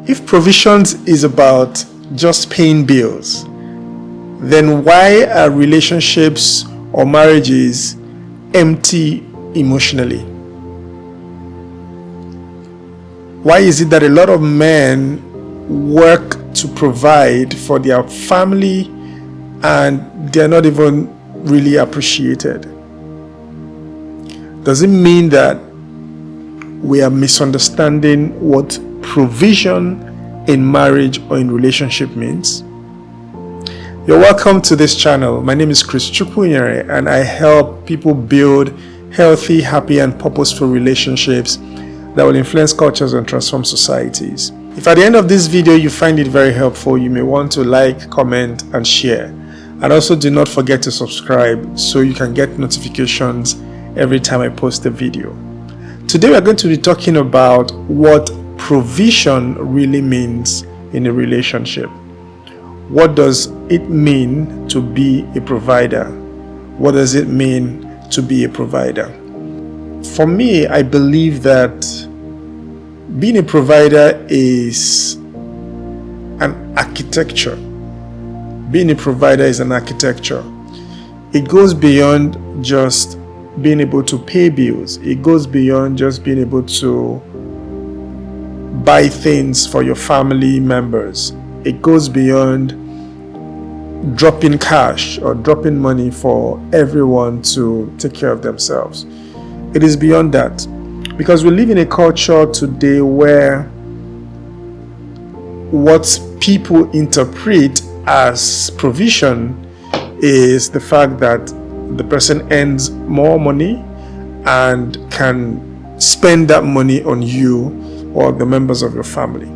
If provisions is about just paying bills, then why are relationships or marriages empty emotionally? Why is it that a lot of men work to provide for their family and they're not even really appreciated? Does it mean that we are misunderstanding what provision in marriage or in relationship means? You're welcome to this channel. My name is Chukwunyere, and I help people build healthy, happy, and purposeful relationships that will influence cultures and transform societies. If at the end of this video you find it very helpful, you may want to like, comment, and share. And also do not forget to subscribe so you can get notifications every time I post a video. Today we are going to be talking about what provision really means in a relationship. What does it mean to be a provider? What does it mean to be a provider? For me, I believe that being a provider is an architecture. Being a provider is an architecture. It goes beyond just being able to pay bills. It goes beyond just being able to buy things for your family members. It goes beyond dropping cash or dropping money for everyone to take care of themselves. It is beyond that, because we live in a culture today where what people interpret as provision is the fact that the person earns more money and can spend that money on you or the members of your family.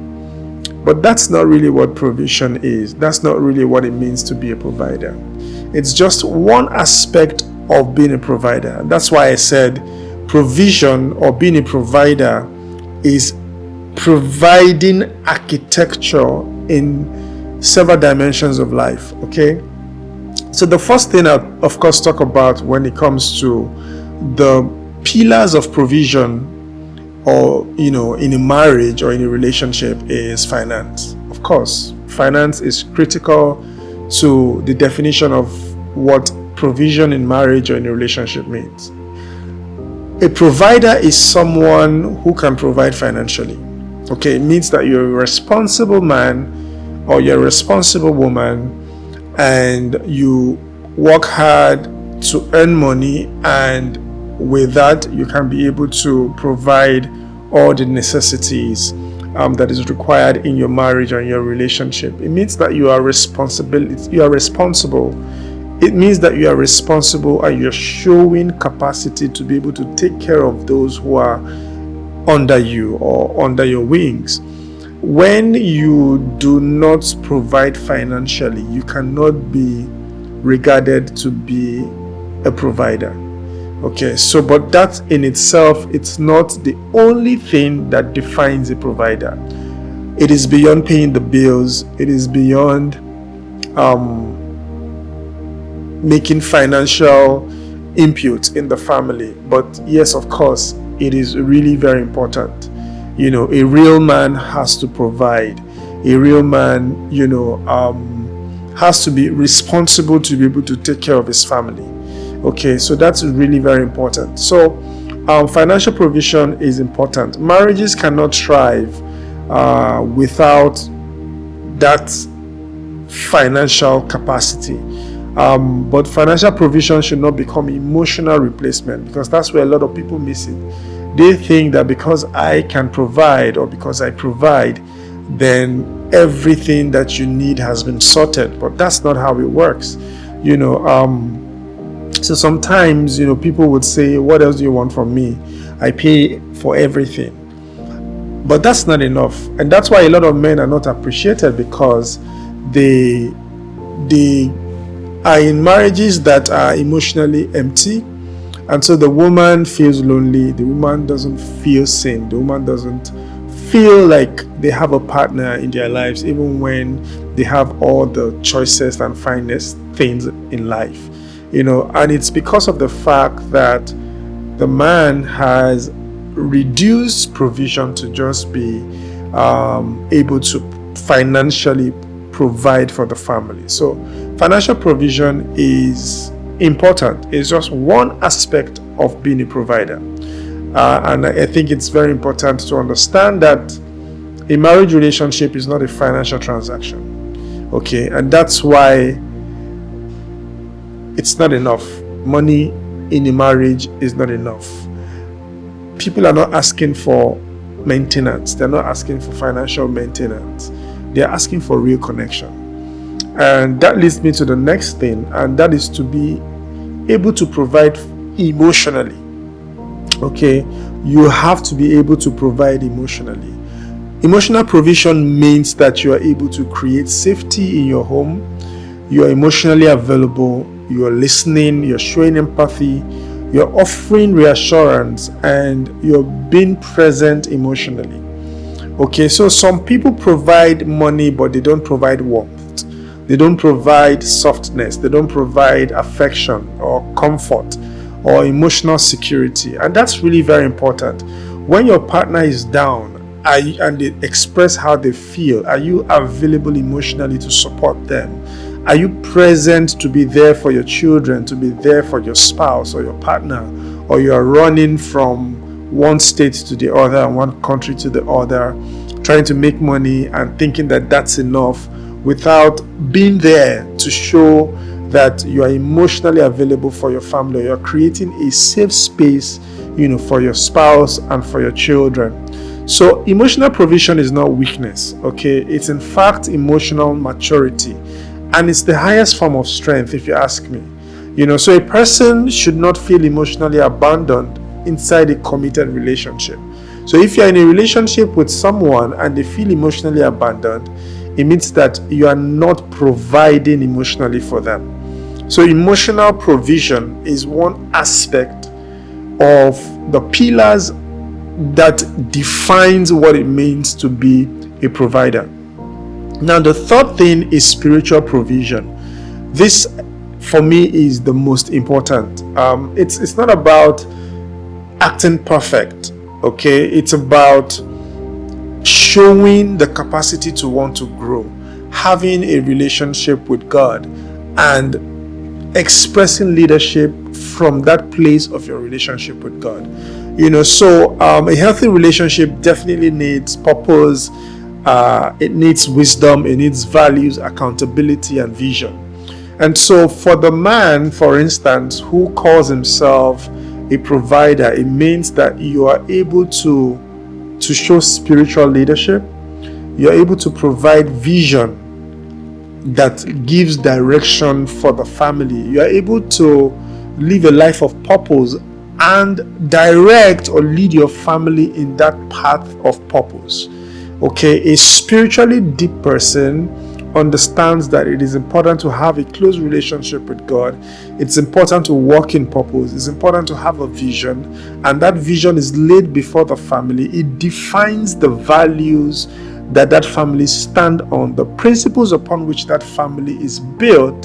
But that's not really what provision is. That's not really what it means to be a provider. It's just one aspect of being a provider. And that's why I said provision or being a provider is providing architecture in several dimensions of life. Okay? So the first thing I, of course, talk about when it comes to the pillars of provision, or in a marriage or in a relationship, is finance. Of course, finance is critical to the definition of what provision in marriage or in a relationship means. A provider is someone who can provide financially. Okay, it means that you're a responsible man or you're a responsible woman, and you work hard to earn money, and with that you can be able to provide all the necessities that is required in your marriage and your relationship. It means that you are responsible. It means that you are responsible and you're showing capacity to be able to take care of those who are under you or under your wings. When you do not provide financially, you cannot be regarded to be a provider. Okay, so but that in itself, it's not the only thing that defines a provider. It is beyond paying the bills. It is beyond making financial input in the family. But yes, of course, it is really very important. A real man has to provide. A real man, has to be responsible to be able to take care of his family. Okay, so that's really very important. So financial provision is important. Marriages cannot thrive without that financial capacity. But financial provision should not become emotional replacement, because that's where a lot of people miss it. They think that because I can provide or because I provide, then everything that you need has been sorted. But that's not how it works. So sometimes, people would say, what else do you want from me? I pay for everything. But that's not enough. And that's why a lot of men are not appreciated, because they are in marriages that are emotionally empty. And so the woman feels lonely. The woman doesn't feel seen. The woman doesn't feel like they have a partner in their lives, even when they have all the choicest and finest things in life. And it's because of the fact that the man has reduced provision to just be able to financially provide for the family. So financial provision is important. It's just one aspect of being a provider. And I think it's very important to understand that a marriage relationship is not a financial transaction. Okay, and that's why it's not enough. Money in a marriage is not enough. People are not asking for maintenance. They're not asking for financial maintenance. They're asking for real connection. And that leads me to the next thing, and that is to be able to provide emotionally. Okay, you have to be able to provide emotionally. Emotional provision means that you are able to create safety in your home. You are emotionally available. You are listening. You're showing empathy. You're offering reassurance, and you're being present emotionally. Okay, so some people provide money, but they don't provide warmth. They don't provide softness. They don't provide affection or comfort or emotional security. And that's really very important. When your partner is down and they express how they feel, are you available emotionally to support them? Are you present to be there for your children, to be there for your spouse or your partner? Or you are running from one state to the other and one country to the other, trying to make money and thinking that that's enough, without being there to show that you are emotionally available for your family. You're creating a safe space, for your spouse and for your children. So emotional provision is not weakness, okay? It's in fact emotional maturity, and it's the highest form of strength, if you ask me. So a person should not feel emotionally abandoned inside a committed relationship. So if you're in a relationship with someone and they feel emotionally abandoned, it means that you are not providing emotionally for them. So emotional provision is one aspect of the pillars that defines what it means to be a provider. Now, the third thing is spiritual provision. This, for me, is the most important. It's not about acting perfect, okay? It's about showing the capacity to want to grow, having a relationship with God, and expressing leadership from that place of your relationship with God. So a healthy relationship definitely needs purpose, it needs wisdom, it needs values, accountability, and vision. And so for the man, for instance, who calls himself a provider, it means that you are able to show spiritual leadership. You're able to provide vision that gives direction for the family. You are able to live a life of purpose and direct or lead your family in that path of purpose. Okay, a spiritually deep person understands that it is important to have a close relationship with God. It's important to walk in purpose. It's important to have a vision, and that vision is laid before the family. It defines the values that family stand on, the principles upon which that family is built,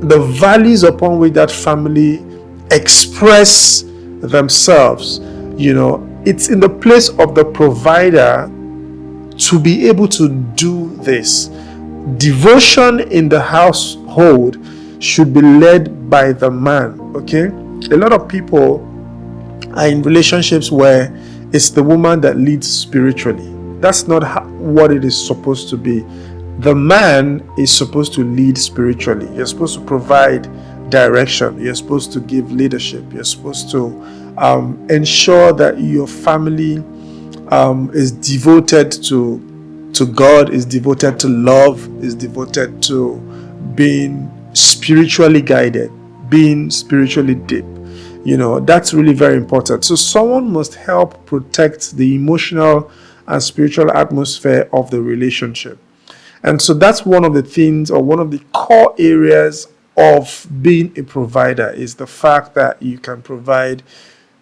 the values upon which that family express themselves. It's in the place of the provider to be able to do this. Devotion in the household should be led by the man, okay? A lot of people are in relationships where it's the woman that leads spiritually. That's not what it is supposed to be. The man is supposed to lead spiritually. You're supposed to provide direction. You're supposed to give leadership. You're supposed to ensure that your family is devoted to God, is devoted to love, is devoted to being spiritually guided, being spiritually deep. That's really very important. So someone must help protect the emotional and spiritual atmosphere of the relationship. And so that's one of the things, or one of the core areas of being a provider, is the fact that you can provide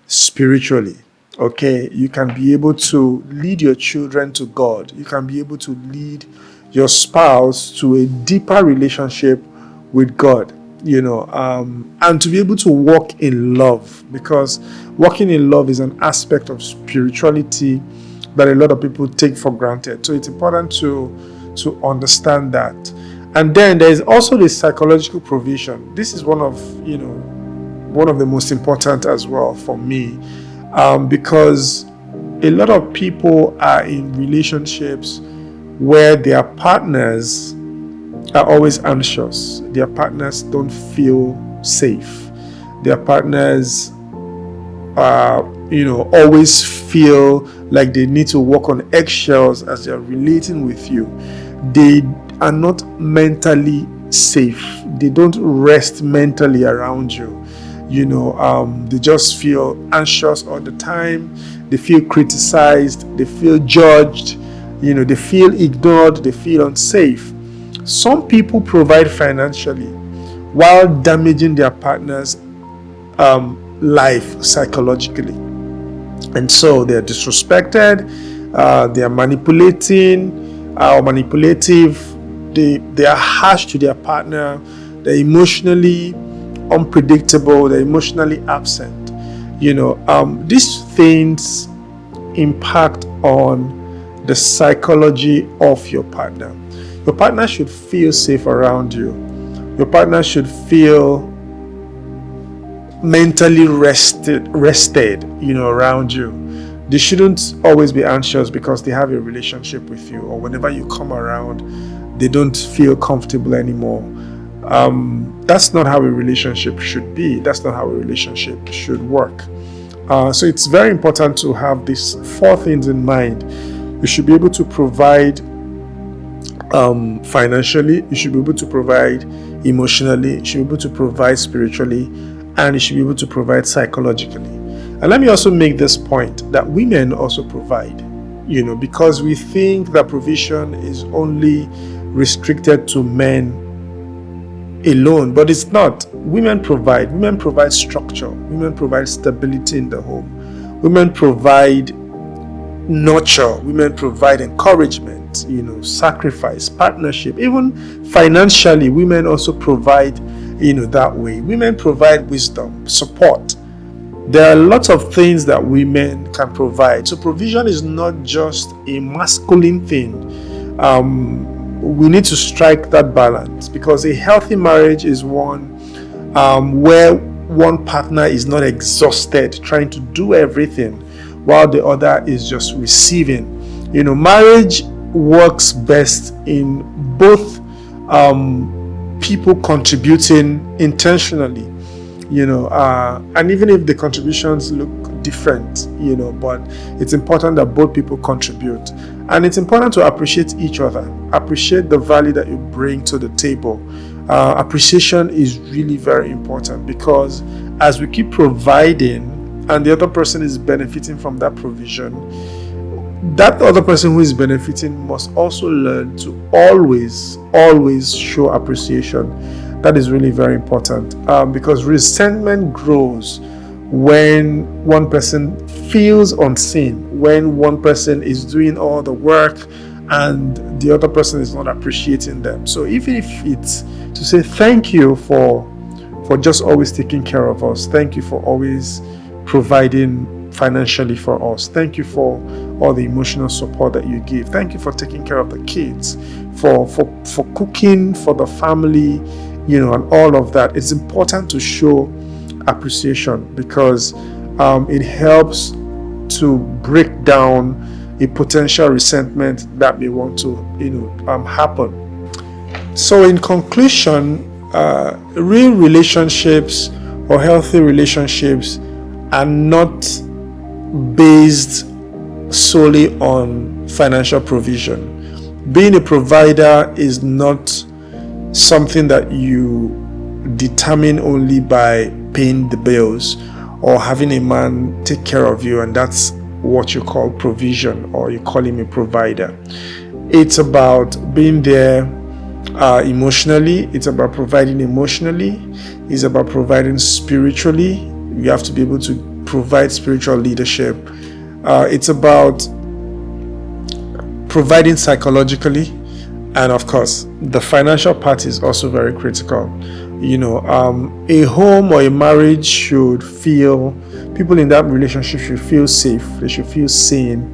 spiritually. Okay, you can be able to lead your children to God. You can be able to lead your spouse to a deeper relationship with God, and to be able to walk in love, because walking in love is an aspect of spirituality that a lot of people take for granted. So it's important to understand that. And then there is also the psychological provision. This is one of the most important as well for me, because a lot of people are in relationships where their partners are always anxious. Their partners don't feel safe. Their partners always feel like they need to walk on eggshells as they're relating with you. They are not mentally safe. They don't rest mentally around you. They just feel anxious all the time. They feel criticized. They feel judged. They feel ignored. They feel unsafe. Some people provide financially while damaging their partner's life psychologically. And so they're disrespected. They are manipulating or manipulative. They are harsh to their partner. They're emotionally unpredictable. They're emotionally absent. These things impact on the psychology of your partner. Your partner should feel safe around you. Your partner should feel mentally rested, around you. They shouldn't always be anxious because they have a relationship with you, or whenever you come around, they don't feel comfortable anymore. That's not how a relationship should be. That's not how a relationship should work. So it's very important to have these 4 things in mind. You should be able to provide financially. You should be able to provide emotionally. You should be able to provide spiritually, and you should be able to provide psychologically. And let me also make this point that women also provide, because we think that provision is only restricted to men alone, but it's not. Women provide structure. Women provide stability in the home. Women provide nurture. Women provide encouragement, sacrifice, partnership. Even financially, women also provide that way. Women provide wisdom, support. There are lots of things that women can provide. So provision is not just a masculine thing. We need to strike that balance, because a healthy marriage is one where one partner is not exhausted trying to do everything while the other is just receiving. Marriage works best in both people contributing intentionally, and even if the contributions look different, but it's important that both people contribute. And it's important to appreciate each other, appreciate the value that you bring to the table. Appreciation is really very important, because as we keep providing and the other person is benefiting from that provision, that other person who is benefiting must also learn to always show appreciation. That is really very important, because resentment grows when one person feels unseen, when one person is doing all the work and the other person is not appreciating them. So even if it's to say thank you for just always taking care of us, thank you for always providing financially for us, thank you for all the emotional support that you give, thank you for taking care of the kids, for cooking for the family, and all of that. It's important to show appreciation, because it helps to break down a potential resentment that may want to happen. So in conclusion, real relationships or healthy relationships are not based solely on financial provision. Being a provider is not something that you determine only by paying the bills or having a man take care of you, and that's what you call provision, or you call him a provider. It's about being there emotionally. It's about providing emotionally. It's about providing spiritually. You have to be able to provide spiritual leadership. It's about providing psychologically, and of course the financial part is also very critical. A home or a marriage should feel, people in that relationship should feel safe, they should feel seen,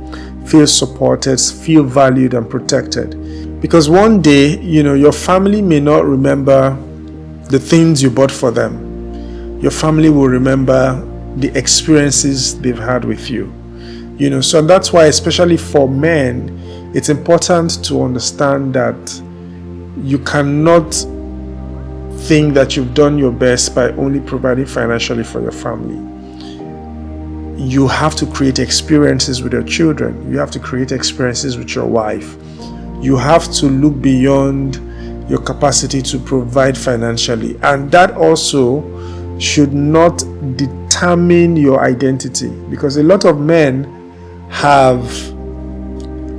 feel supported, feel valued and protected. Because one day, your family may not remember the things you bought for them. Your family will remember the experiences they've had with you. So that's why, especially for men, it's important to understand that you cannot think that you've done your best by only providing financially for your family. You have to create experiences with your children. You have to create experiences with your wife. You have to look beyond your capacity to provide financially. And that also should not determine your identity, because a lot of men have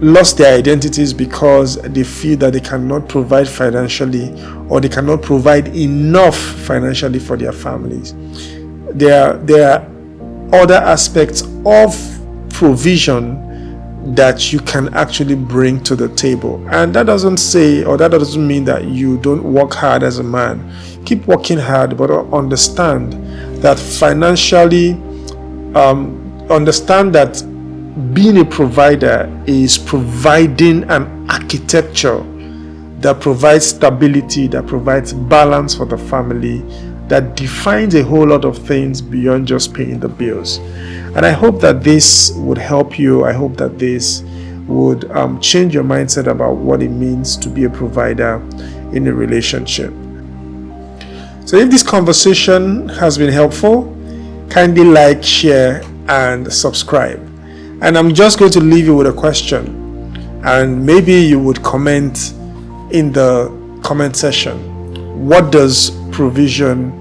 lost their identities because they feel that they cannot provide financially, or they cannot provide enough financially for their families. There are other aspects of provision that you can actually bring to the table, and that doesn't mean that you don't work hard as a man. Keep working hard, but understand that financially, understand that being a provider is providing an architecture that provides stability, that provides balance for the family, that defines a whole lot of things beyond just paying the bills. And I hope that this would help you. I hope that this would change your mindset about what it means to be a provider in a relationship. So if this conversation has been helpful, kindly like, share, and subscribe. And I'm just going to leave you with a question, and maybe you would comment in the comment section. What does provision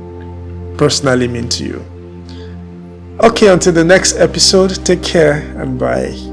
personally mean to you? Okay, until the next episode, take care and bye.